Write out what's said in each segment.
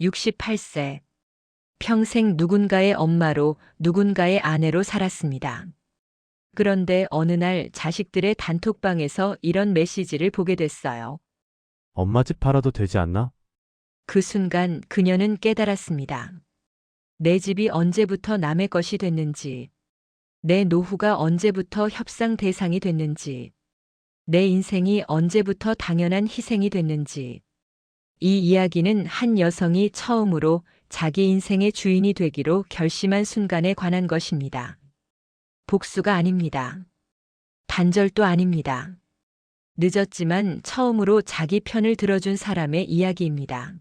68세. 평생 누군가의 엄마로 누군가의 아내로 살았습니다. 그런데 어느 날 자식들의 단톡방에서 이런 메시지를 보게 됐어요. 엄마 집 팔아도 되지 않나? 그 순간 그녀는 깨달았습니다. 내 집이 언제부터 남의 것이 됐는지, 내 노후가 언제부터 협상 대상이 됐는지, 내 인생이 언제부터 당연한 희생이 됐는지. 이 이야기는 한 여성이 처음으로 자기 인생의 주인이 되기로 결심한 순간에 관한 것입니다. 복수가 아닙니다. 단절도 아닙니다. 늦었지만 처음으로 자기 편을 들어준 사람의 이야기입니다.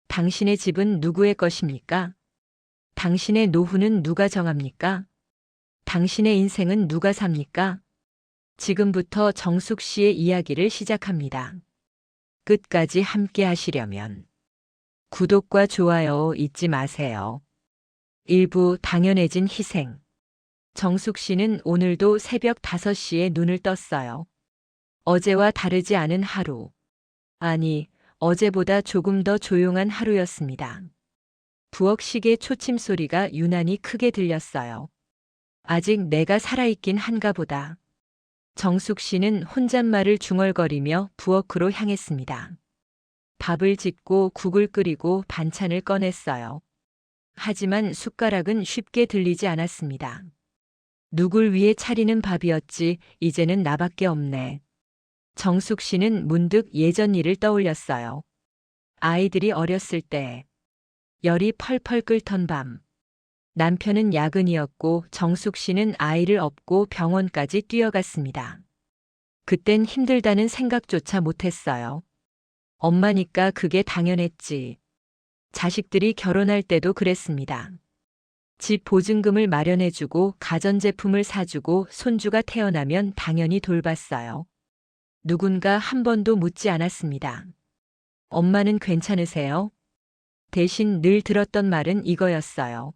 당신의 집은 누구의 것입니까? 당신의 노후는 누가 정합니까? 당신의 인생은 누가 삽니까? 지금부터 정숙 씨의 이야기를 시작합니다. 끝까지 함께 하시려면 구독과 좋아요 잊지 마세요. 일부 당연해진 희생. 정숙 씨는 오늘도 새벽 5시에 눈을 떴어요. 어제와 다르지 않은 하루. 아니, 어제보다 조금 더 조용한 하루였습니다. 부엌 시계 초침 소리가 유난히 크게 들렸어요. 아직 내가 살아있긴 한가 보다. 정숙 씨는 혼잣말을 중얼거리며 부엌으로 향했습니다. 밥을 짓고 국을 끓이고 반찬을 꺼냈어요. 하지만 숟가락은 쉽게 들리지 않았습니다. 누굴 위해 차리는 밥이었지 이제는 나밖에 없네. 정숙 씨는 문득 예전 일을 떠올렸어요. 아이들이 어렸을 때, 열이 펄펄 끓던 밤. 남편은 야근이었고 정숙 씨는 아이를 업고 병원까지 뛰어갔습니다. 그땐 힘들다는 생각조차 못했어요. 엄마니까 그게 당연했지. 자식들이 결혼할 때도 그랬습니다. 집 보증금을 마련해주고 가전제품을 사주고 손주가 태어나면 당연히 돌봤어요. 누군가 한 번도 묻지 않았습니다. 엄마는 괜찮으세요? 대신 늘 들었던 말은 이거였어요.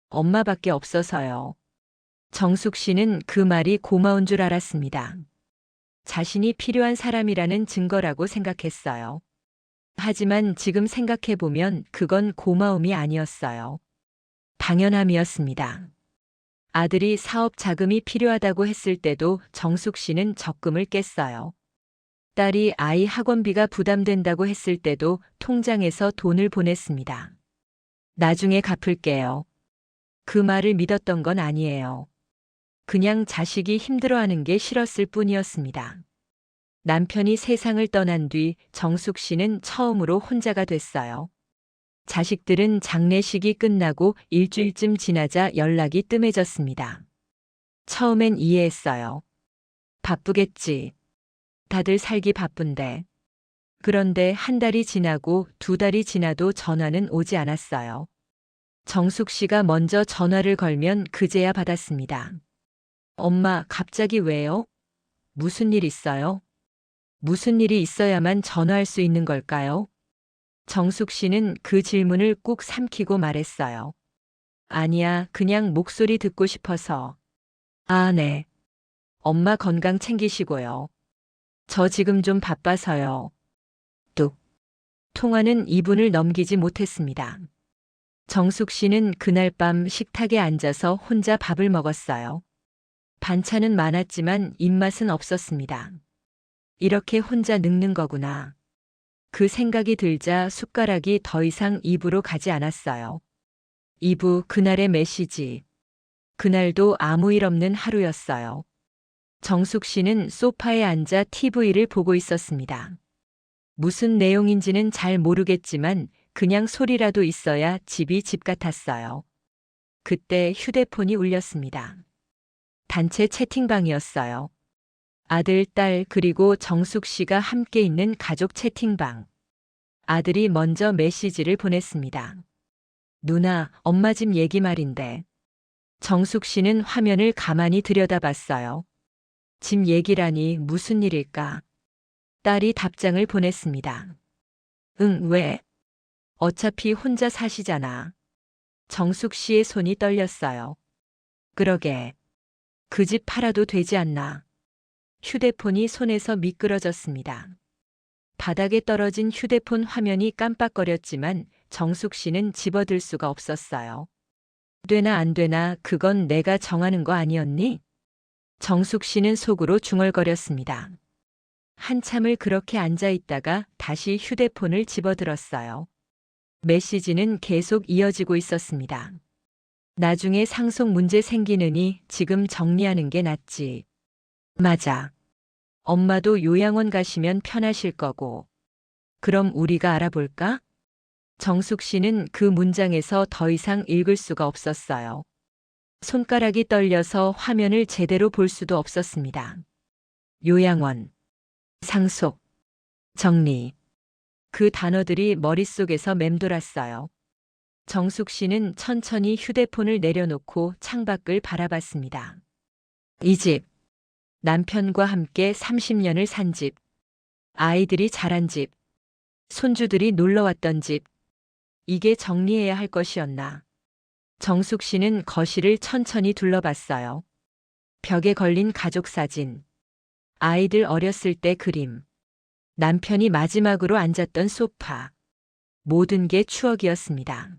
엄마밖에 없어서요. 정숙 씨는 그 말이 고마운 줄 알았습니다. 자신이 필요한 사람이라는 증거라고 생각했어요. 하지만 지금 생각해보면 그건 고마움이 아니었어요. 당연함이었습니다. 아들이 사업 자금이 필요하다고 했을 때도 정숙 씨는 적금을 깼어요. 딸이 아이 학원비가 부담된다고 했을 때도 통장에서 돈을 보냈습니다. 나중에 갚을게요. 그 말을 믿었던 건 아니에요. 그냥 자식이 힘들어하는 게 싫었을 뿐이었습니다. 남편이 세상을 떠난 뒤 정숙 씨는 처음으로 혼자가 됐어요. 자식들은 장례식이 끝나고 일주일쯤 지나자 연락이 뜸해졌습니다. 처음엔 이해했어요. 바쁘겠지. 다들 살기 바쁜데. 그런데 한 달이 지나고 2달이 지나도 전화는 오지 않았어요. 정숙 씨가 먼저 전화를 걸면 그제야 받았습니다. 엄마, 갑자기 왜요? 무슨 일 있어요? 무슨 일이 있어야만 전화할 수 있는 걸까요? 정숙 씨는 그 질문을 꾹 삼키고 말했어요. 아니야, 그냥 목소리 듣고 싶어서. 아, 네. 엄마 건강 챙기시고요. 저 지금 좀 바빠서요. 뚝. 통화는 2분을 넘기지 못했습니다. 정숙 씨는 그날 밤 식탁에 앉아서 혼자 밥을 먹었어요. 반찬은 많았지만 입맛은 없었습니다. 이렇게 혼자 늙는 거구나. 그 생각이 들자 숟가락이 더 이상 입으로 가지 않았어요. 2부 그날의 메시지. 그날도 아무 일 없는 하루였어요. 정숙 씨는 소파에 앉아 TV를 보고 있었습니다. 무슨 내용인지는 잘 모르겠지만 그냥 소리라도 있어야 집이 집 같았어요. 그때 휴대폰이 울렸습니다. 단체 채팅방이었어요. 아들, 딸, 그리고 정숙 씨가 함께 있는 가족 채팅방. 아들이 먼저 메시지를 보냈습니다. 누나, 엄마 집 얘기 말인데. 정숙 씨는 화면을 가만히 들여다봤어요. 집 얘기라니 무슨 일일까? 딸이 답장을 보냈습니다. 응, 왜? 어차피 혼자 사시잖아. 정숙 씨의 손이 떨렸어요. 그러게. 그 집 팔아도 되지 않나. 휴대폰이 손에서 미끄러졌습니다. 바닥에 떨어진 휴대폰 화면이 깜빡거렸지만 정숙 씨는 집어들 수가 없었어요. 되나 안 되나 그건 내가 정하는 거 아니었니? 정숙 씨는 속으로 중얼거렸습니다. 한참을 그렇게 앉아 있다가 다시 휴대폰을 집어들었어요. 메시지는 계속 이어지고 있었습니다. 나중에 상속 문제 생기느니 지금 정리하는 게 낫지. 맞아. 엄마도 요양원 가시면 편하실 거고. 그럼 우리가 알아볼까? 정숙 씨는 그 문장에서 더 이상 읽을 수가 없었어요. 손가락이 떨려서 화면을 제대로 볼 수도 없었습니다. 요양원, 상속, 정리. 그 단어들이 머릿속에서 맴돌았어요. 정숙 씨는 천천히 휴대폰을 내려놓고 창밖을 바라봤습니다. 이 집, 남편과 함께 30년을 산 집, 아이들이 자란 집, 손주들이 놀러 왔던 집, 이게 정리해야 할 것이었나. 정숙 씨는 거실을 천천히 둘러봤어요. 벽에 걸린 가족 사진, 아이들 어렸을 때 그림, 남편이 마지막으로 앉았던 소파. 모든 게 추억이었습니다.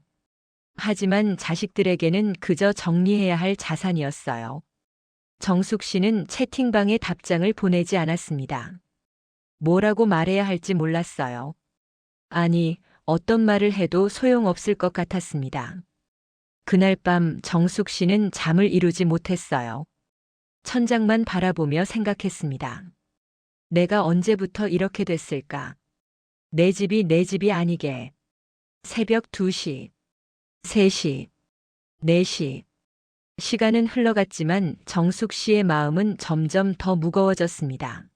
하지만 자식들에게는 그저 정리해야 할 자산이었어요. 정숙 씨는 채팅방에 답장을 보내지 않았습니다. 뭐라고 말해야 할지 몰랐어요. 아니, 어떤 말을 해도 소용없을 것 같았습니다. 그날 밤 정숙 씨는 잠을 이루지 못했어요. 천장만 바라보며 생각했습니다. 내가 언제부터 이렇게 됐을까? 내 집이 아니게. 새벽 2시, 3시, 4시. 시간은 흘러갔지만 정숙 씨의 마음은 점점 더 무거워졌습니다.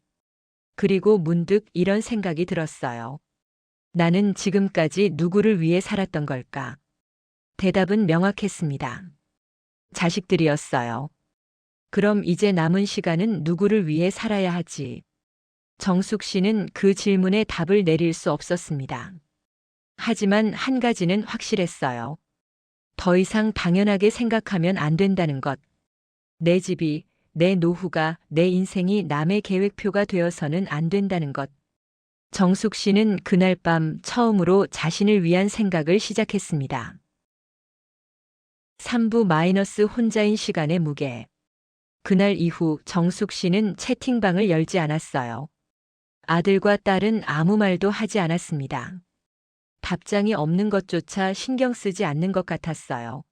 그리고 문득 이런 생각이 들었어요. 나는 지금까지 누구를 위해 살았던 걸까? 대답은 명확했습니다. 자식들이었어요. 그럼 이제 남은 시간은 누구를 위해 살아야 하지? 정숙 씨는 그 질문에 답을 내릴 수 없었습니다. 하지만 한 가지는 확실했어요. 더 이상 당연하게 생각하면 안 된다는 것. 내 집이, 내 노후가, 내 인생이 남의 계획표가 되어서는 안 된다는 것. 정숙 씨는 그날 밤 처음으로 자신을 위한 생각을 시작했습니다. 3부- 혼자인 시간의 무게. 그날 이후 정숙 씨는 채팅방을 열지 않았어요. 아들과 딸은 아무 말도 하지 않았습니다. 답장이 없는 것조차 신경 쓰지 않는 것 같았어요.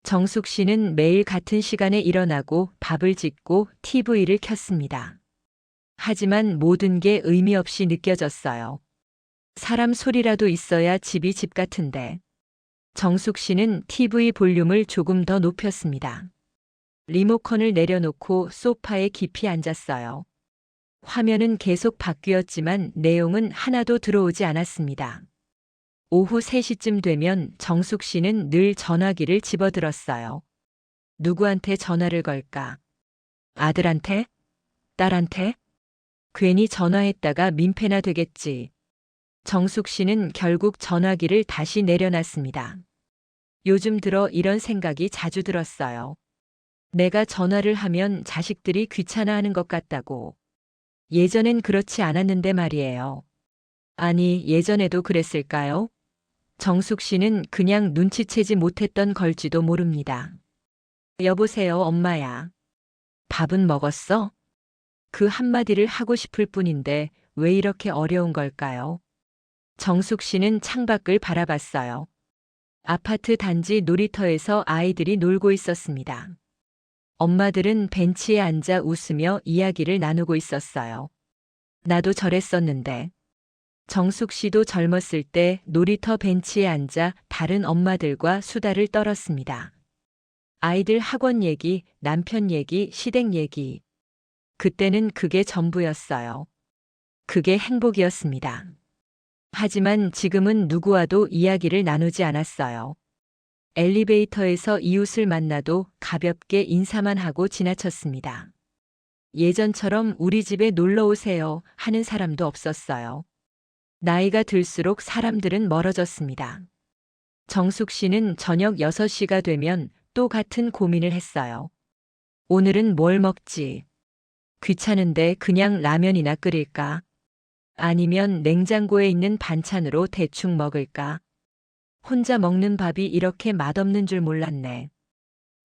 정숙 씨는 매일 같은 시간에 일어나고 밥을 짓고 TV를 켰습니다. 하지만 모든 게 의미 없이 느껴졌어요. 사람 소리라도 있어야 집이 집 같은데. 정숙 씨는 TV 볼륨을 조금 더 높였습니다. 리모컨을 내려놓고 소파에 깊이 앉았어요. 화면은 계속 바뀌었지만 내용은 하나도 들어오지 않았습니다. 오후 3시쯤 되면 정숙 씨는 늘 전화기를 집어들었어요. 누구한테 전화를 걸까? 아들한테? 딸한테? 괜히 전화했다가 민폐나 되겠지. 정숙 씨는 결국 전화기를 다시 내려놨습니다. 요즘 들어 이런 생각이 자주 들었어요. 내가 전화를 하면 자식들이 귀찮아하는 것 같다고. 예전엔 그렇지 않았는데 말이에요. 아니, 예전에도 그랬을까요? 정숙 씨는 그냥 눈치채지 못했던 걸지도 모릅니다. 여보세요, 엄마야. 밥은 먹었어? 그 한마디를 하고 싶을 뿐인데 왜 이렇게 어려운 걸까요? 정숙 씨는 창밖을 바라봤어요. 아파트 단지 놀이터에서 아이들이 놀고 있었습니다. 엄마들은 벤치에 앉아 웃으며 이야기를 나누고 있었어요. 나도 저랬었는데. 정숙 씨도 젊었을 때 놀이터 벤치에 앉아 다른 엄마들과 수다를 떨었습니다. 아이들 학원 얘기, 남편 얘기, 시댁 얘기. 그때는 그게 전부였어요. 그게 행복이었습니다. 하지만 지금은 누구와도 이야기를 나누지 않았어요. 엘리베이터에서 이웃을 만나도 가볍게 인사만 하고 지나쳤습니다. 예전처럼 우리 집에 놀러 오세요 하는 사람도 없었어요. 나이가 들수록 사람들은 멀어졌습니다. 정숙 씨는 저녁 6시가 되면 또 같은 고민을 했어요. 오늘은 뭘 먹지? 귀찮은데 그냥 라면이나 끓일까? 아니면 냉장고에 있는 반찬으로 대충 먹을까? 혼자 먹는 밥이 이렇게 맛없는 줄 몰랐네.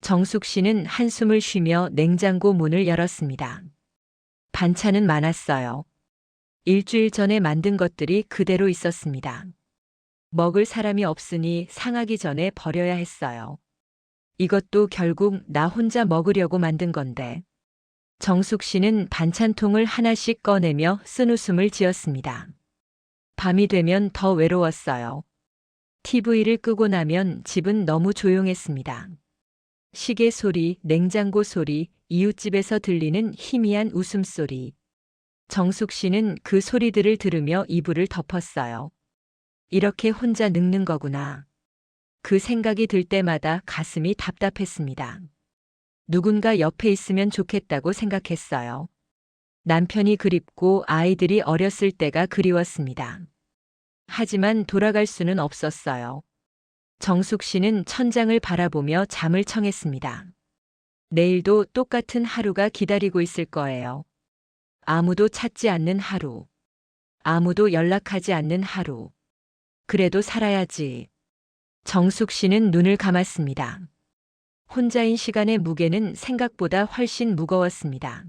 정숙 씨는 한숨을 쉬며 냉장고 문을 열었습니다. 반찬은 많았어요. 일주일 전에 만든 것들이 그대로 있었습니다. 먹을 사람이 없으니 상하기 전에 버려야 했어요. 이것도 결국 나 혼자 먹으려고 만든 건데. 정숙 씨는 반찬통을 하나씩 꺼내며 쓴웃음을 지었습니다. 밤이 되면 더 외로웠어요. TV를 끄고 나면 집은 너무 조용했습니다. 시계 소리, 냉장고 소리, 이웃집에서 들리는 희미한 웃음소리. 정숙 씨는 그 소리들을 들으며 이불을 덮었어요. 이렇게 혼자 늙는 거구나. 그 생각이 들 때마다 가슴이 답답했습니다. 누군가 옆에 있으면 좋겠다고 생각했어요. 남편이 그립고 아이들이 어렸을 때가 그리웠습니다. 하지만 돌아갈 수는 없었어요. 정숙 씨는 천장을 바라보며 잠을 청했습니다. 내일도 똑같은 하루가 기다리고 있을 거예요. 아무도 찾지 않는 하루. 아무도 연락하지 않는 하루. 그래도 살아야지. 정숙 씨는 눈을 감았습니다. 혼자인 시간의 무게는 생각보다 훨씬 무거웠습니다.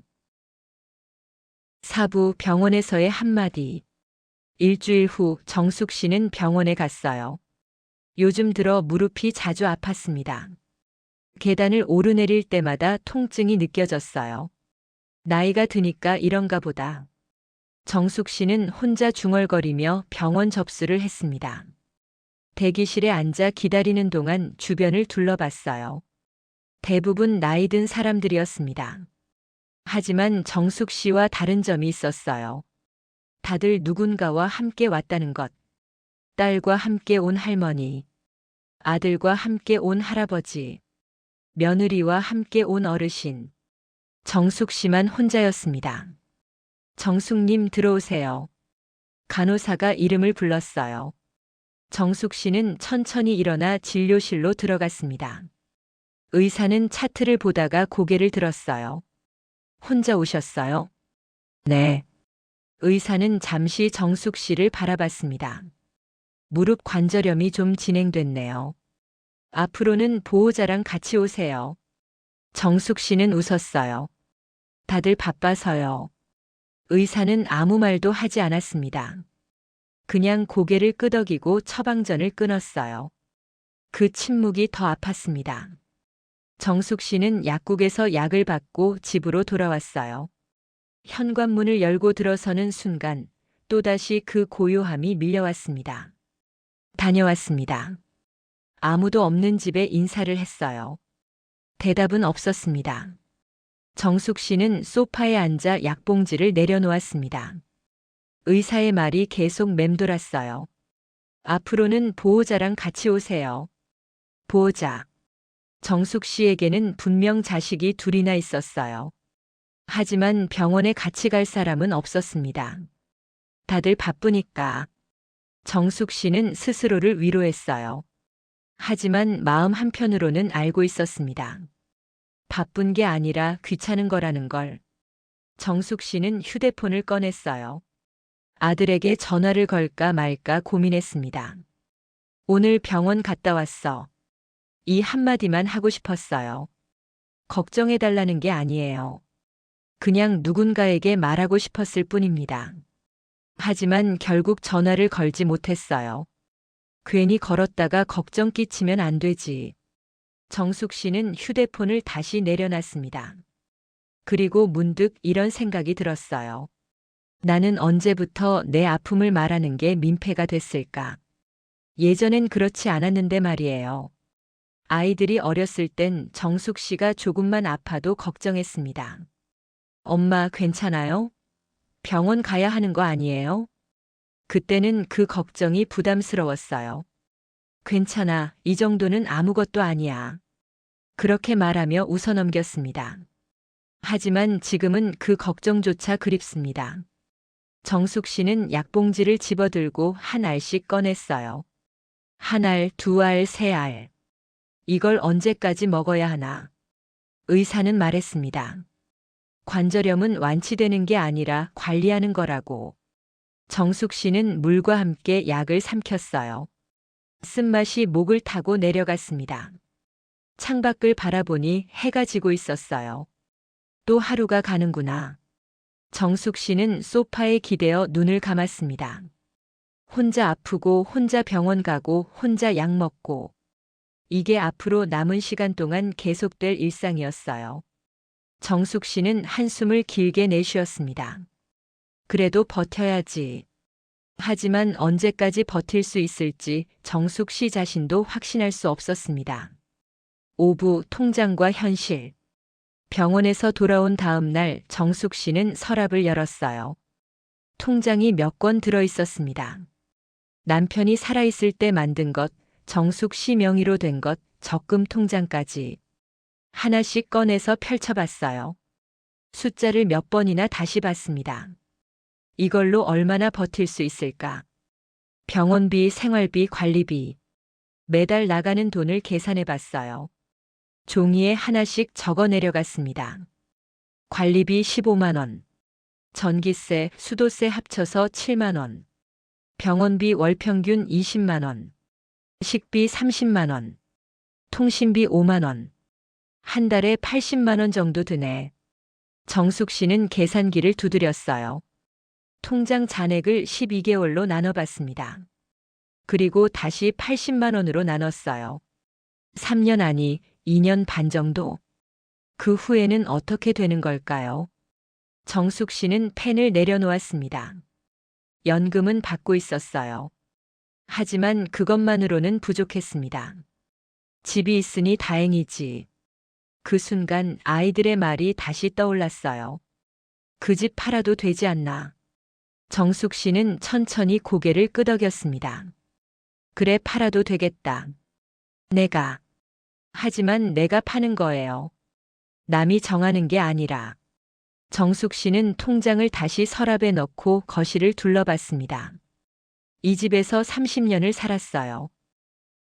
사부 병원에서의 한마디. 일주일 후 정숙 씨는 병원에 갔어요. 요즘 들어 무릎이 자주 아팠습니다. 계단을 오르내릴 때마다 통증이 느껴졌어요. 나이가 드니까 이런가 보다. 정숙 씨는 혼자 중얼거리며 병원 접수를 했습니다. 대기실에 앉아 기다리는 동안 주변을 둘러봤어요. 대부분 나이 든 사람들이었습니다. 하지만 정숙 씨와 다른 점이 있었어요. 다들 누군가와 함께 왔다는 것. 딸과 함께 온 할머니, 아들과 함께 온 할아버지, 며느리와 함께 온 어르신. 정숙 씨만 혼자였습니다. 정숙님 들어오세요. 간호사가 이름을 불렀어요. 정숙 씨는 천천히 일어나 진료실로 들어갔습니다. 의사는 차트를 보다가 고개를 들었어요. 혼자 오셨어요? 네. 의사는 잠시 정숙 씨를 바라봤습니다. 무릎 관절염이 좀 진행됐네요. 앞으로는 보호자랑 같이 오세요. 정숙 씨는 웃었어요. 다들 바빠서요. 의사는 아무 말도 하지 않았습니다. 그냥 고개를 끄덕이고 처방전을 끊었어요. 그 침묵이 더 아팠습니다. 정숙 씨는 약국에서 약을 받고 집으로 돌아왔어요. 현관문을 열고 들어서는 순간 또다시 그 고요함이 밀려왔습니다. 다녀왔습니다. 아무도 없는 집에 인사를 했어요. 대답은 없었습니다. 정숙 씨는 소파에 앉아 약봉지를 내려놓았습니다. 의사의 말이 계속 맴돌았어요. 앞으로는 보호자랑 같이 오세요. 보호자. 정숙 씨에게는 분명 자식이 둘이나 있었어요. 하지만 병원에 같이 갈 사람은 없었습니다. 다들 바쁘니까. 정숙 씨는 스스로를 위로했어요. 하지만 마음 한편으로는 알고 있었습니다. 바쁜 게 아니라 귀찮은 거라는 걸. 정숙 씨는 휴대폰을 꺼냈어요. 아들에게 전화를 걸까 말까 고민했습니다. 오늘 병원 갔다 왔어. 이 한마디만 하고 싶었어요. 걱정해달라는 게 아니에요. 그냥 누군가에게 말하고 싶었을 뿐입니다. 하지만 결국 전화를 걸지 못했어요. 괜히 걸었다가 걱정 끼치면 안 되지. 정숙 씨는 휴대폰을 다시 내려놨습니다. 그리고 문득 이런 생각이 들었어요. 나는 언제부터 내 아픔을 말하는 게 민폐가 됐을까? 예전엔 그렇지 않았는데 말이에요. 아이들이 어렸을 땐 정숙 씨가 조금만 아파도 걱정했습니다. 엄마 괜찮아요? 병원 가야 하는 거 아니에요? 그때는 그 걱정이 부담스러웠어요. 괜찮아, 이 정도는 아무것도 아니야. 그렇게 말하며 웃어넘겼습니다. 하지만 지금은 그 걱정조차 그립습니다. 정숙 씨는 약봉지를 집어들고 한 알씩 꺼냈어요. 한 알, 두 알, 세 알. 이걸 언제까지 먹어야 하나? 의사는 말했습니다. 관절염은 완치되는 게 아니라 관리하는 거라고. 정숙 씨는 물과 함께 약을 삼켰어요. 쓴맛이 목을 타고 내려갔습니다. 창밖을 바라보니 해가 지고 있었어요. 또 하루가 가는구나. 정숙 씨는 소파에 기대어 눈을 감았습니다. 혼자 아프고 혼자 병원 가고 혼자 약 먹고 이게 앞으로 남은 시간 동안 계속될 일상이었어요. 정숙 씨는 한숨을 길게 내쉬었습니다. 그래도 버텨야지. 하지만 언제까지 버틸 수 있을지 정숙 씨 자신도 확신할 수 없었습니다. 오부 통장과 현실. 병원에서 돌아온 다음 날 정숙 씨는 서랍을 열었어요. 통장이 몇 권 들어 있었습니다. 남편이 살아있을 때 만든 것, 정숙 씨 명의로 된 것, 적금 통장까지 하나씩 꺼내서 펼쳐봤어요. 숫자를 몇 번이나 다시 봤습니다. 이걸로 얼마나 버틸 수 있을까? 병원비, 생활비, 관리비. 매달 나가는 돈을 계산해 봤어요. 종이에 하나씩 적어 내려갔습니다. 관리비 15만 원. 전기세, 수도세 합쳐서 7만 원. 병원비 월 평균 20만 원. 식비 30만 원. 통신비 5만 원. 한 달에 80만 원 정도 드네. 정숙 씨는 계산기를 두드렸어요. 통장 잔액을 12개월로 나눠봤습니다. 그리고 다시 80만 원으로 나눴어요. 3년 아니 2년 반 정도. 그 후에는 어떻게 되는 걸까요? 정숙 씨는 펜을 내려놓았습니다. 연금은 받고 있었어요. 하지만 그것만으로는 부족했습니다. 집이 있으니 다행이지. 그 순간 아이들의 말이 다시 떠올랐어요. 그 집 팔아도 되지 않나. 정숙 씨는 천천히 고개를 끄덕였습니다. 그래, 팔아도 되겠다. 내가. 하지만 내가 파는 거예요. 남이 정하는 게 아니라. 정숙 씨는 통장을 다시 서랍에 넣고 거실을 둘러봤습니다. 이 집에서 30년을 살았어요.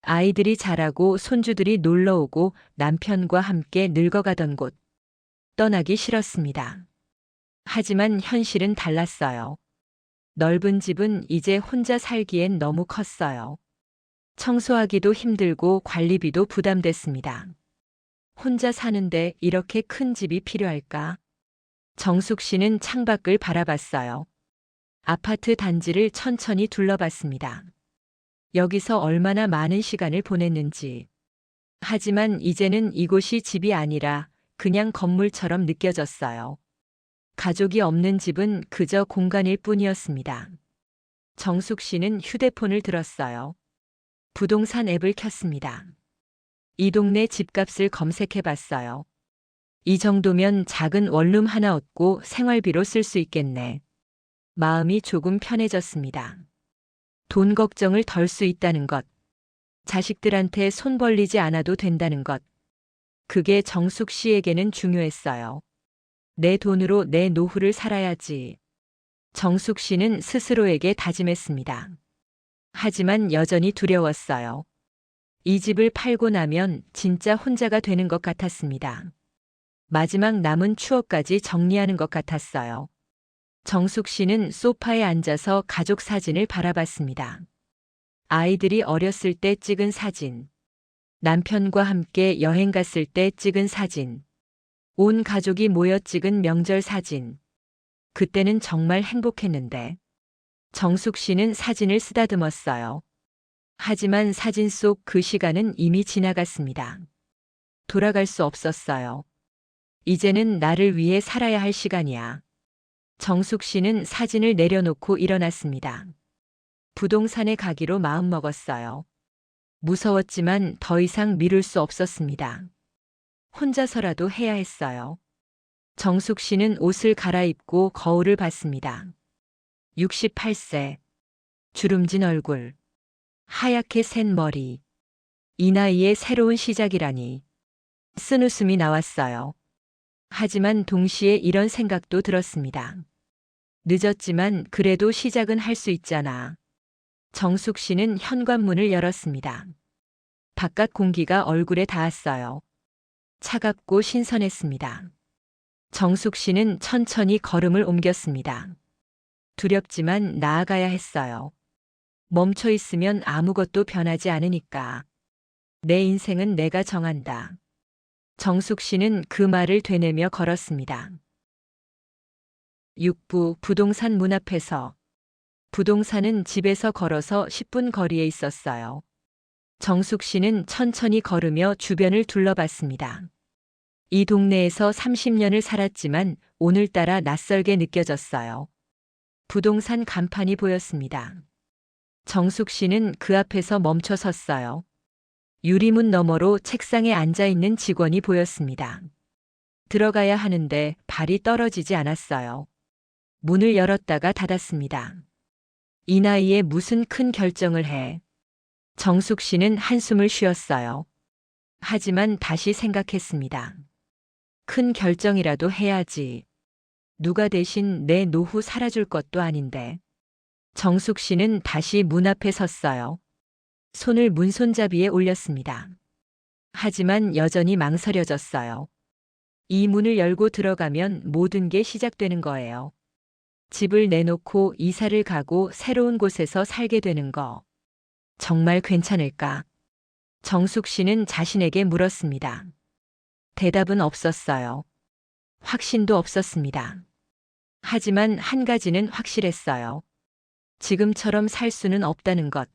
아이들이 자라고 손주들이 놀러 오고 남편과 함께 늙어가던 곳. 떠나기 싫었습니다. 하지만 현실은 달랐어요. 넓은 집은 이제 혼자 살기엔 너무 컸어요. 청소하기도 힘들고 관리비도 부담됐습니다. 혼자 사는데 이렇게 큰 집이 필요할까? 정숙 씨는 창밖을 바라봤어요. 아파트 단지를 천천히 둘러봤습니다. 여기서 얼마나 많은 시간을 보냈는지. 하지만 이제는 이곳이 집이 아니라 그냥 건물처럼 느껴졌어요. 가족이 없는 집은 그저 공간일 뿐이었습니다. 정숙 씨는 휴대폰을 들었어요. 부동산 앱을 켰습니다. 이 동네 집값을 검색해 봤어요. 이 정도면 작은 원룸 하나 얻고 생활비로 쓸 수 있겠네. 마음이 조금 편해졌습니다. 돈 걱정을 덜 수 있다는 것. 자식들한테 손 벌리지 않아도 된다는 것. 그게 정숙 씨에게는 중요했어요. 내 돈으로 내 노후를 살아야지. 정숙 씨는 스스로에게 다짐했습니다. 하지만 여전히 두려웠어요. 이 집을 팔고 나면 진짜 혼자가 되는 것 같았습니다. 마지막 남은 추억까지 정리하는 것 같았어요. 정숙 씨는 소파에 앉아서 가족 사진을 바라봤습니다. 아이들이 어렸을 때 찍은 사진. 남편과 함께 여행 갔을 때 찍은 사진. 온 가족이 모여 찍은 명절 사진. 그때는 정말 행복했는데. 정숙 씨는 사진을 쓰다듬었어요. 하지만 사진 속 그 시간은 이미 지나갔습니다. 돌아갈 수 없었어요. 이제는 나를 위해 살아야 할 시간이야. 정숙 씨는 사진을 내려놓고 일어났습니다. 부동산에 가기로 마음먹었어요. 무서웠지만 더 이상 미룰 수 없었습니다. 혼자서라도 해야 했어요. 정숙 씨는 옷을 갈아입고 거울을 봤습니다. 68세. 주름진 얼굴. 하얗게 샌 머리. 이 나이에 새로운 시작이라니. 쓴웃음이 나왔어요. 하지만 동시에 이런 생각도 들었습니다. 늦었지만 그래도 시작은 할 수 있잖아. 정숙 씨는 현관문을 열었습니다. 바깥 공기가 얼굴에 닿았어요. 차갑고 신선했습니다. 정숙 씨는 천천히 걸음을 옮겼습니다. 두렵지만 나아가야 했어요. 멈춰 있으면 아무것도 변하지 않으니까. 내 인생은 내가 정한다. 정숙 씨는 그 말을 되뇌며 걸었습니다. 6부 부동산 문 앞에서. 부동산은 집에서 걸어서 10분 거리에 있었어요. 정숙 씨는 천천히 걸으며 주변을 둘러봤습니다. 이 동네에서 30년을 살았지만 오늘따라 낯설게 느껴졌어요. 부동산 간판이 보였습니다. 정숙 씨는 그 앞에서 멈춰 섰어요. 유리문 너머로 책상에 앉아 있는 직원이 보였습니다. 들어가야 하는데 발이 떨어지지 않았어요. 문을 열었다가 닫았습니다. 이 나이에 무슨 큰 결정을 해. 정숙 씨는 한숨을 쉬었어요. 하지만 다시 생각했습니다. 큰 결정이라도 해야지. 누가 대신 내 노후 살아줄 것도 아닌데. 정숙 씨는 다시 문 앞에 섰어요. 손을 문손잡이에 올렸습니다. 하지만 여전히 망설여졌어요. 이 문을 열고 들어가면 모든 게 시작되는 거예요. 집을 내놓고 이사를 가고 새로운 곳에서 살게 되는 거. 정말 괜찮을까? 정숙 씨는 자신에게 물었습니다. 대답은 없었어요. 확신도 없었습니다. 하지만 한 가지는 확실했어요. 지금처럼 살 수는 없다는 것.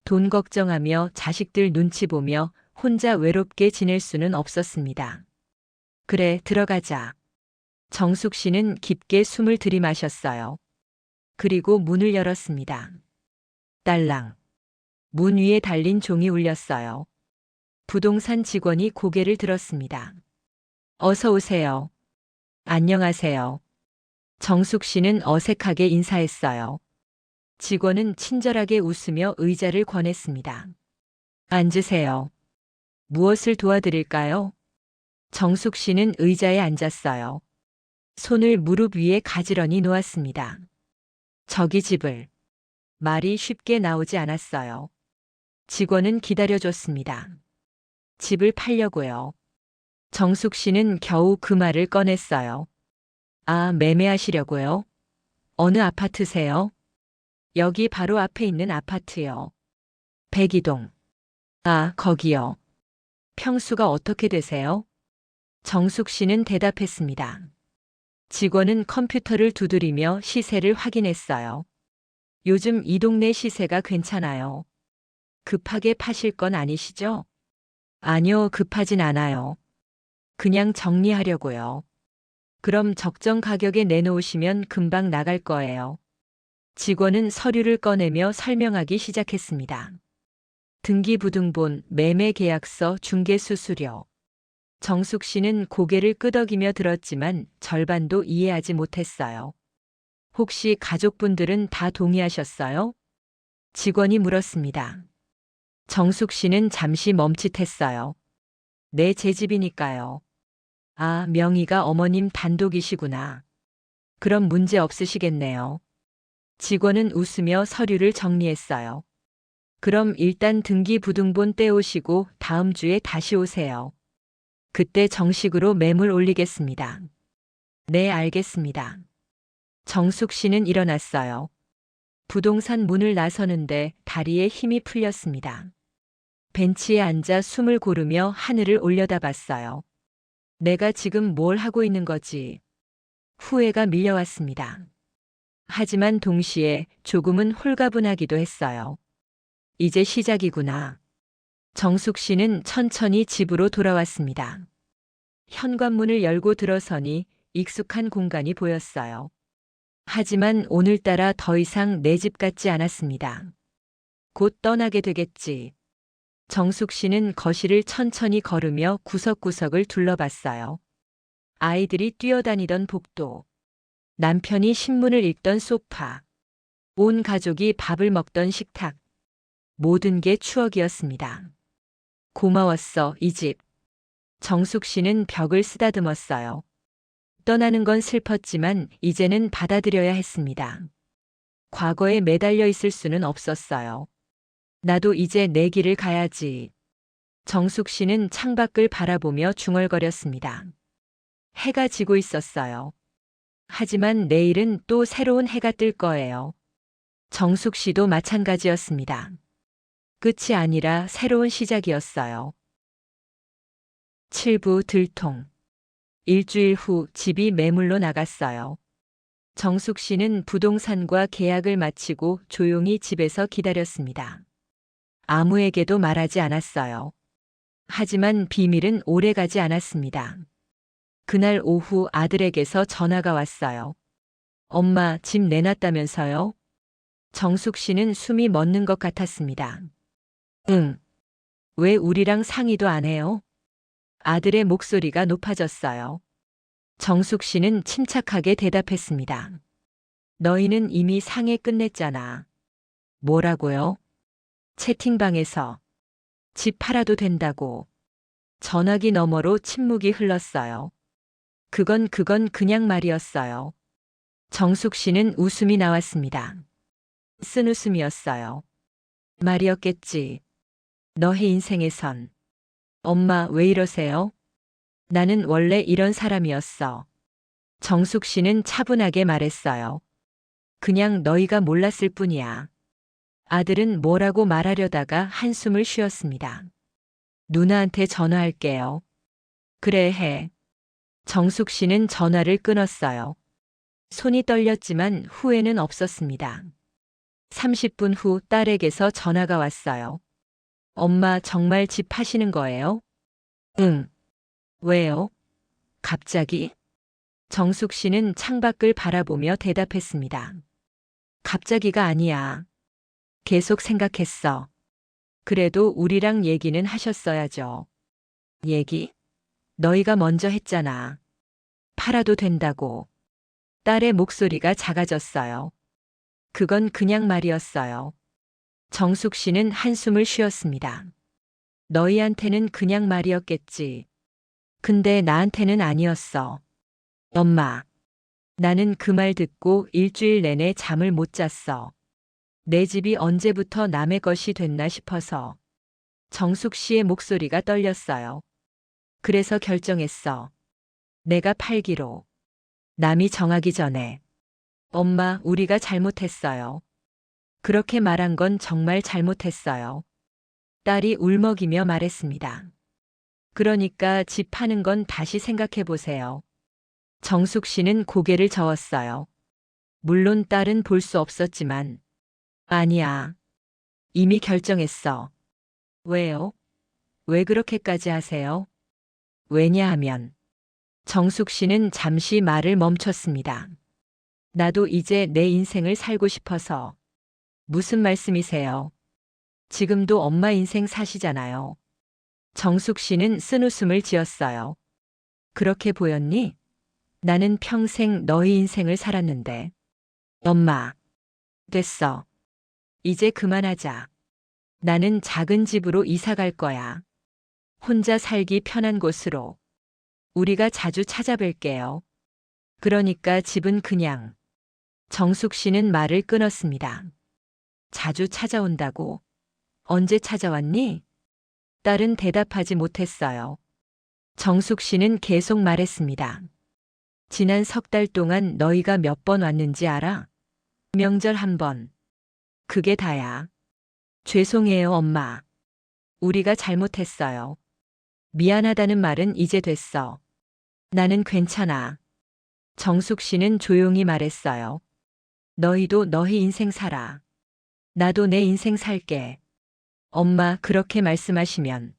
돈 걱정하며 자식들 눈치 보며 혼자 외롭게 지낼 수는 없었습니다. 그래, 들어가자. 정숙 씨는 깊게 숨을 들이마셨어요. 그리고 문을 열었습니다. 딸랑. 문 위에 달린 종이 울렸어요. 부동산 직원이 고개를 들었습니다. 어서 오세요. 안녕하세요. 정숙 씨는 어색하게 인사했어요. 직원은 친절하게 웃으며 의자를 권했습니다. 앉으세요. 무엇을 도와드릴까요? 정숙 씨는 의자에 앉았어요. 손을 무릎 위에 가지런히 놓았습니다. 저기 집을. 말이 쉽게 나오지 않았어요. 직원은 기다려줬습니다. 집을 팔려고요. 정숙 씨는 겨우 그 말을 꺼냈어요. 아, 매매하시려고요? 어느 아파트세요? 여기 바로 앞에 있는 아파트요. 백이동. 아, 거기요. 평수가 어떻게 되세요? 정숙 씨는 대답했습니다. 직원은 컴퓨터를 두드리며 시세를 확인했어요. 요즘 이 동네 시세가 괜찮아요. 급하게 파실 건 아니시죠? 아니요, 급하진 않아요. 그냥 정리하려고요. 그럼 적정 가격에 내놓으시면 금방 나갈 거예요. 직원은 서류를 꺼내며 설명하기 시작했습니다. 등기부등본, 매매계약서, 중개수수료. 정숙 씨는 고개를 끄덕이며 들었지만 절반도 이해하지 못했어요. 혹시 가족분들은 다 동의하셨어요? 직원이 물었습니다. 정숙 씨는 잠시 멈칫했어요. 네, 제 집이니까요. 아, 명의가 어머님 단독이시구나. 그럼 문제 없으시겠네요. 직원은 웃으며 서류를 정리했어요. 그럼 일단 등기부등본 떼오시고 다음 주에 다시 오세요. 그때 정식으로 매물 올리겠습니다. 네, 알겠습니다. 정숙 씨는 일어났어요. 부동산 문을 나서는데 다리에 힘이 풀렸습니다. 벤치에 앉아 숨을 고르며 하늘을 올려다봤어요. 내가 지금 뭘 하고 있는 거지? 후회가 밀려왔습니다. 하지만 동시에 조금은 홀가분하기도 했어요. 이제 시작이구나. 정숙 씨는 천천히 집으로 돌아왔습니다. 현관문을 열고 들어서니 익숙한 공간이 보였어요. 하지만 오늘따라 더 이상 내 집 같지 않았습니다. 곧 떠나게 되겠지. 정숙 씨는 거실을 천천히 걸으며 구석구석을 둘러봤어요. 아이들이 뛰어다니던 복도, 남편이 신문을 읽던 소파, 온 가족이 밥을 먹던 식탁, 모든 게 추억이었습니다. 고마웠어, 이 집. 정숙 씨는 벽을 쓰다듬었어요. 떠나는 건 슬펐지만 이제는 받아들여야 했습니다. 과거에 매달려 있을 수는 없었어요. 나도 이제 내 길을 가야지. 정숙 씨는 창밖을 바라보며 중얼거렸습니다. 해가 지고 있었어요. 하지만 내일은 또 새로운 해가 뜰 거예요. 정숙 씨도 마찬가지였습니다. 끝이 아니라 새로운 시작이었어요. 7부 들통. 일주일 후 집이 매물로 나갔어요. 정숙 씨는 부동산과 계약을 마치고 조용히 집에서 기다렸습니다. 아무에게도 말하지 않았어요. 하지만 비밀은 오래가지 않았습니다. 그날 오후 아들에게서 전화가 왔어요. 엄마, 집 내놨다면서요? 정숙 씨는 숨이 멎는 것 같았습니다. 응. 왜 우리랑 상의도 안 해요? 아들의 목소리가 높아졌어요. 정숙 씨는 침착하게 대답했습니다. 너희는 이미 상해 끝냈잖아. 뭐라고요? 채팅방에서. 집 팔아도 된다고. 전화기 너머로 침묵이 흘렀어요. 그건 그냥 말이었어요. 정숙 씨는 웃음이 나왔습니다. 쓴 웃음이었어요. 말이었겠지. 너의 인생에선. 엄마, 왜 이러세요? 나는 원래 이런 사람이었어. 정숙 씨는 차분하게 말했어요. 그냥 너희가 몰랐을 뿐이야. 아들은 뭐라고 말하려다가 한숨을 쉬었습니다. 누나한테 전화할게요. 그래 해. 정숙 씨는 전화를 끊었어요. 손이 떨렸지만 후회는 없었습니다. 30분 후 딸에게서 전화가 왔어요. 엄마, 정말 집 파시는 거예요? 응. 왜요? 갑자기? 정숙 씨는 창밖을 바라보며 대답했습니다. 갑자기가 아니야. 계속 생각했어. 그래도 우리랑 얘기는 하셨어야죠. 얘기? 너희가 먼저 했잖아. 팔아도 된다고. 딸의 목소리가 작아졌어요. 그건 그냥 말이었어요. 정숙 씨는 한숨을 쉬었습니다. 너희한테는 그냥 말이었겠지. 근데 나한테는 아니었어. 엄마. 나는 그 말 듣고 일주일 내내 잠을 못 잤어. 내 집이 언제부터 남의 것이 됐나 싶어서. 정숙 씨의 목소리가 떨렸어요. 그래서 결정했어. 내가 팔기로. 남이 정하기 전에. 엄마, 우리가 잘못했어요. 그렇게 말한 건 정말 잘못했어요. 딸이 울먹이며 말했습니다. 그러니까 집 파는 건 다시 생각해 보세요. 정숙 씨는 고개를 저었어요. 물론 딸은 볼 수 없었지만. 아니야. 이미 결정했어. 왜요? 왜 그렇게까지 하세요? 왜냐하면. 정숙 씨는 잠시 말을 멈췄습니다. 나도 이제 내 인생을 살고 싶어서. 무슨 말씀이세요? 지금도 엄마 인생 사시잖아요. 정숙 씨는 쓴웃음을 지었어요. 그렇게 보였니? 나는 평생 너희 인생을 살았는데. 엄마. 됐어. 이제 그만하자. 나는 작은 집으로 이사 갈 거야. 혼자 살기 편한 곳으로. 우리가 자주 찾아뵐게요. 그러니까 집은 그냥. 정숙 씨는 말을 끊었습니다. 자주 찾아온다고. 언제 찾아왔니? 딸은 대답하지 못했어요. 정숙 씨는 계속 말했습니다. 지난 석 달 동안 너희가 몇 번 왔는지 알아? 명절 한 번. 그게 다야. 죄송해요, 엄마. 우리가 잘못했어요. 미안하다는 말은 이제 됐어. 나는 괜찮아. 정숙 씨는 조용히 말했어요. 너희도 너희 인생 살아. 나도 내 인생 살게. 엄마, 그렇게 말씀하시면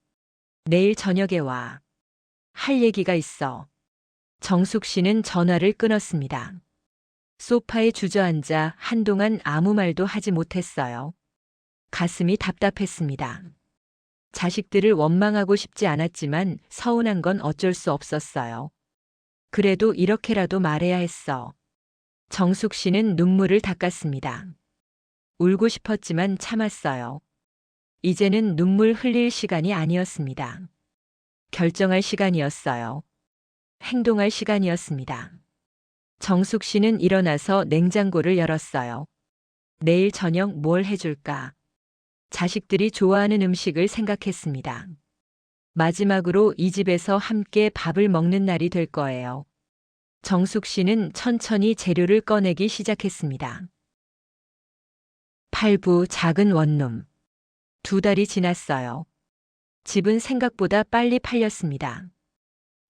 내일 저녁에 와. 할 얘기가 있어. 정숙 씨는 전화를 끊었습니다. 소파에 주저앉아 한동안 아무 말도 하지 못했어요. 가슴이 답답했습니다. 자식들을 원망하고 싶지 않았지만 서운한 건 어쩔 수 없었어요. 그래도 이렇게라도 말해야 했어. 정숙 씨는 눈물을 닦았습니다. 울고 싶었지만 참았어요. 이제는 눈물 흘릴 시간이 아니었습니다. 결정할 시간이었어요. 행동할 시간이었습니다. 정숙 씨는 일어나서 냉장고를 열었어요. 내일 저녁 뭘 해줄까? 자식들이 좋아하는 음식을 생각했습니다. 마지막으로 이 집에서 함께 밥을 먹는 날이 될 거예요. 정숙 씨는 천천히 재료를 꺼내기 시작했습니다. 8부 작은 원룸. 2달이 지났어요. 집은 생각보다 빨리 팔렸습니다.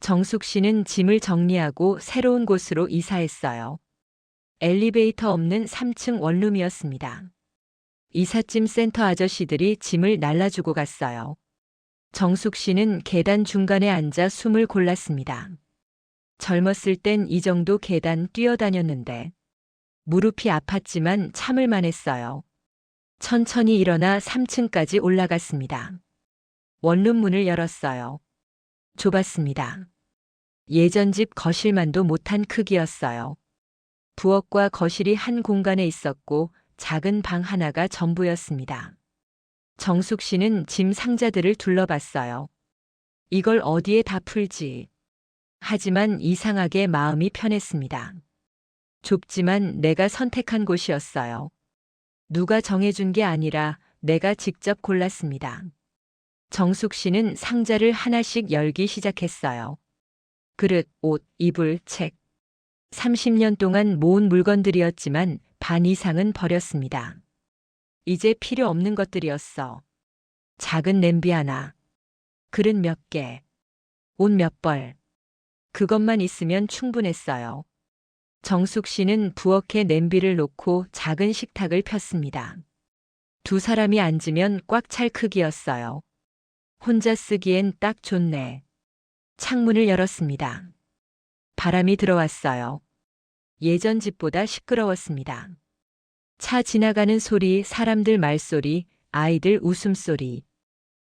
정숙 씨는 짐을 정리하고 새로운 곳으로 이사했어요. 엘리베이터 없는 3층 원룸이었습니다. 이삿짐 센터 아저씨들이 짐을 날라주고 갔어요. 정숙 씨는 계단 중간에 앉아 숨을 골랐습니다. 젊었을 땐 이 정도 계단 뛰어다녔는데 무릎이 아팠지만 참을만 했어요. 천천히 일어나 3층까지 올라갔습니다. 원룸 문을 열었어요. 좁았습니다. 예전 집 거실만도 못한 크기였어요. 부엌과 거실이 한 공간에 있었고 작은 방 하나가 전부였습니다. 정숙 씨는 짐 상자들을 둘러봤어요. 이걸 어디에 다 풀지? 하지만 이상하게 마음이 편했습니다. 좁지만 내가 선택한 곳이었어요. 누가 정해준 게 아니라 내가 직접 골랐습니다. 정숙 씨는 상자를 하나씩 열기 시작했어요. 그릇, 옷, 이불, 책. 30년 동안 모은 물건들이었지만 반 이상은 버렸습니다. 이제 필요 없는 것들이었어. 작은 냄비 하나, 그릇 몇 개, 옷 몇 벌. 그것만 있으면 충분했어요. 정숙 씨는 부엌에 냄비를 놓고 작은 식탁을 폈습니다. 2사람이 앉으면 꽉 찰 크기였어요. 혼자 쓰기엔 딱 좋네. 창문을 열었습니다. 바람이 들어왔어요. 예전 집보다 시끄러웠습니다. 차 지나가는 소리, 사람들 말소리, 아이들 웃음소리.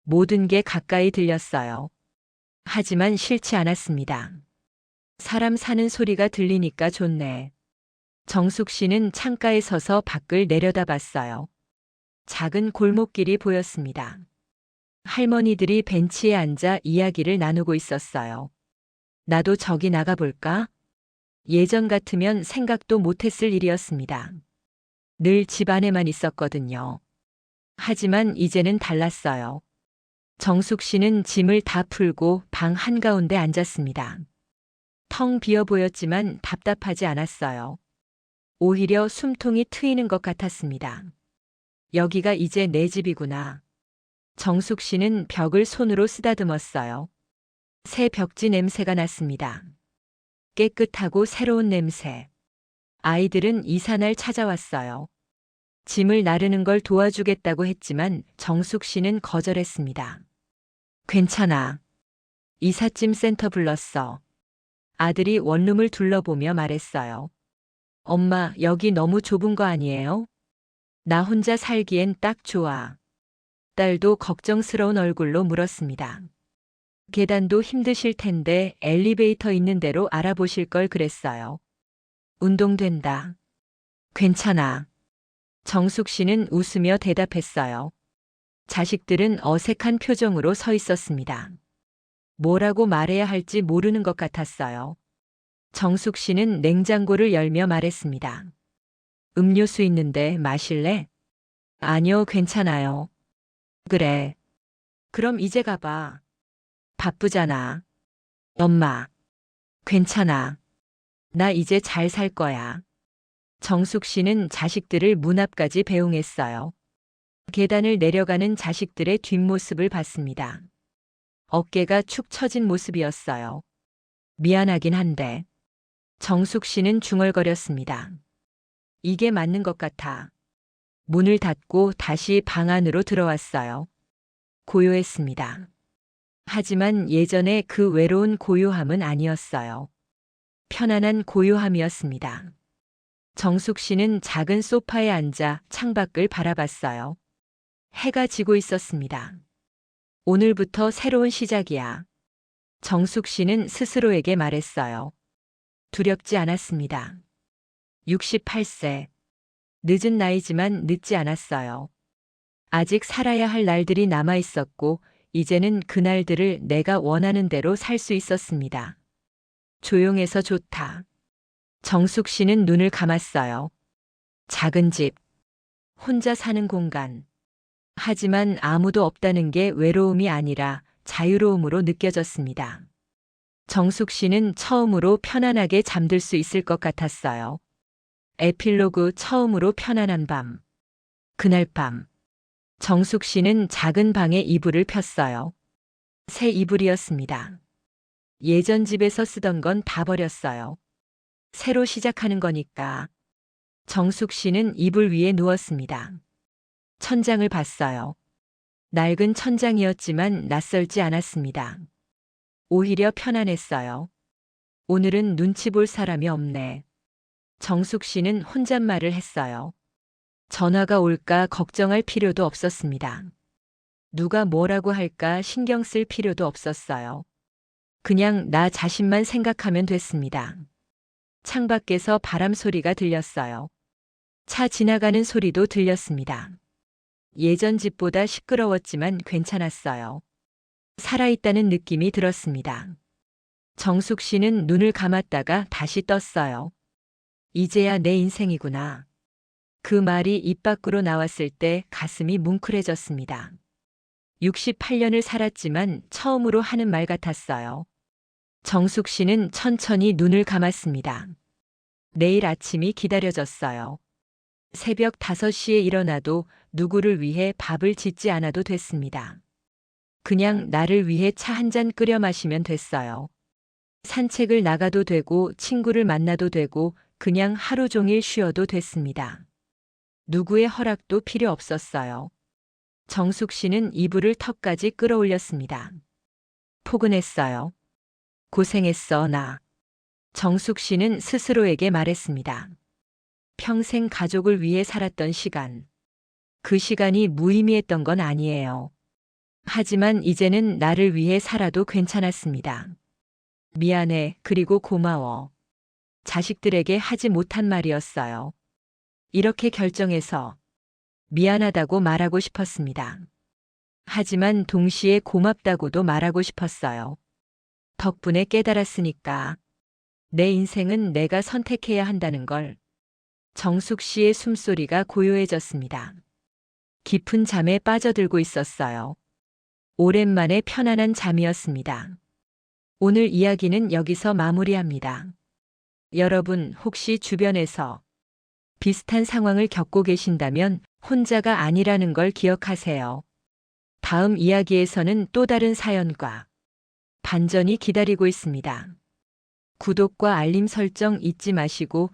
모든 게 가까이 들렸어요. 하지만 싫지 않았습니다. 사람 사는 소리가 들리니까 좋네. 정숙 씨는 창가에 서서 밖을 내려다봤어요. 작은 골목길이 보였습니다. 할머니들이 벤치에 앉아 이야기를 나누고 있었어요. 나도 저기 나가볼까? 예전 같으면 생각도 못했을 일이었습니다. 늘 집 안에만 있었거든요. 하지만 이제는 달랐어요. 정숙 씨는 짐을 다 풀고 방 한가운데 앉았습니다. 텅 비어 보였지만 답답하지 않았어요. 오히려 숨통이 트이는 것 같았습니다. 여기가 이제 내 집이구나. 정숙 씨는 벽을 손으로 쓰다듬었어요. 새 벽지 냄새가 났습니다. 깨끗하고 새로운 냄새. 아이들은 이삿날 찾아왔어요. 짐을 나르는 걸 도와주겠다고 했지만 정숙 씨는 거절했습니다. 괜찮아. 이삿짐 센터 불렀어. 아들이 원룸을 둘러보며 말했어요. 엄마, 여기 너무 좁은 거 아니에요? 나 혼자 살기엔 딱 좋아. 딸도 걱정스러운 얼굴로 물었습니다. 계단도 힘드실 텐데 엘리베이터 있는 대로 알아보실 걸 그랬어요. 운동된다. 괜찮아. 정숙 씨는 웃으며 대답했어요. 자식들은 어색한 표정으로 서 있었습니다. 뭐라고 말해야 할지 모르는 것 같았어요. 정숙 씨는 냉장고를 열며 말했습니다. 음료수 있는데 마실래? 아니요, 괜찮아요. 그래. 그럼 이제 가봐. 바쁘잖아. 엄마. 괜찮아. 나 이제 잘 살 거야. 정숙 씨는 자식들을 문 앞까지 배웅했어요. 계단을 내려가는 자식들의 뒷모습을 봤습니다. 어깨가 축 처진 모습이었어요. 미안하긴 한데. 정숙 씨는 중얼거렸습니다. 이게 맞는 것 같아. 문을 닫고 다시 방 안으로 들어왔어요. 고요했습니다. 하지만 예전에 그 외로운 고요함은 아니었어요. 편안한 고요함이었습니다. 정숙 씨는 작은 소파에 앉아 창밖을 바라봤어요. 해가 지고 있었습니다. 오늘부터 새로운 시작이야. 정숙 씨는 스스로에게 말했어요. 두렵지 않았습니다. 68세. 늦은 나이지만 늦지 않았어요. 아직 살아야 할 날들이 남아 있었고, 이제는 그 날들을 내가 원하는 대로 살 수 있었습니다. 조용해서 좋다. 정숙 씨는 눈을 감았어요. 작은 집. 혼자 사는 공간. 하지만 아무도 없다는 게 외로움이 아니라 자유로움으로 느껴졌습니다. 정숙 씨는 처음으로 편안하게 잠들 수 있을 것 같았어요. 에필로그 처음으로 편안한 밤. 그날 밤, 정숙 씨는 작은 방에 이불을 폈어요. 새 이불이었습니다. 예전 집에서 쓰던 건 다 버렸어요. 새로 시작하는 거니까. 정숙 씨는 이불 위에 누웠습니다. 천장을 봤어요. 낡은 천장이었지만 낯설지 않았습니다. 오히려 편안했어요. 오늘은 눈치 볼 사람이 없네. 정숙 씨는 혼잣말을 했어요. 전화가 올까 걱정할 필요도 없었습니다. 누가 뭐라고 할까 신경 쓸 필요도 없었어요. 그냥 나 자신만 생각하면 됐습니다. 창밖에서 바람 소리가 들렸어요. 차 지나가는 소리도 들렸습니다. 예전 집보다 시끄러웠지만 괜찮았어요. 살아있다는 느낌이 들었습니다. 정숙 씨는 눈을 감았다가 다시 떴어요. 이제야 내 인생이구나. 그 말이 입 밖으로 나왔을 때 가슴이 뭉클해졌습니다. 68년을 살았지만 처음으로 하는 말 같았어요. 정숙 씨는 천천히 눈을 감았습니다. 내일 아침이 기다려졌어요. 새벽 5시에 일어나도 누구를 위해 밥을 짓지 않아도 됐습니다. 그냥 나를 위해 차 한 잔 끓여 마시면 됐어요. 산책을 나가도 되고 친구를 만나도 되고 그냥 하루 종일 쉬어도 됐습니다. 누구의 허락도 필요 없었어요. 정숙 씨는 이불을 턱까지 끌어올렸습니다. 포근했어요. 고생했어, 나. 정숙 씨는 스스로에게 말했습니다. 평생 가족을 위해 살았던 시간. 그 시간이 무의미했던 건 아니에요. 하지만 이제는 나를 위해 살아도 괜찮았습니다. 미안해, 그리고 고마워. 자식들에게 하지 못한 말이었어요. 이렇게 결정해서 미안하다고 말하고 싶었습니다. 하지만 동시에 고맙다고도 말하고 싶었어요. 덕분에 깨달았으니까. 내 인생은 내가 선택해야 한다는 걸. 정숙 씨의 숨소리가 고요해졌습니다. 깊은 잠에 빠져들고 있었어요. 오랜만에 편안한 잠이었습니다. 오늘 이야기는 여기서 마무리합니다. 여러분 혹시 주변에서 비슷한 상황을 겪고 계신다면 혼자가 아니라는 걸 기억하세요. 다음 이야기에서는 또 다른 사연과 반전이 기다리고 있습니다. 구독과 알림 설정 잊지 마시고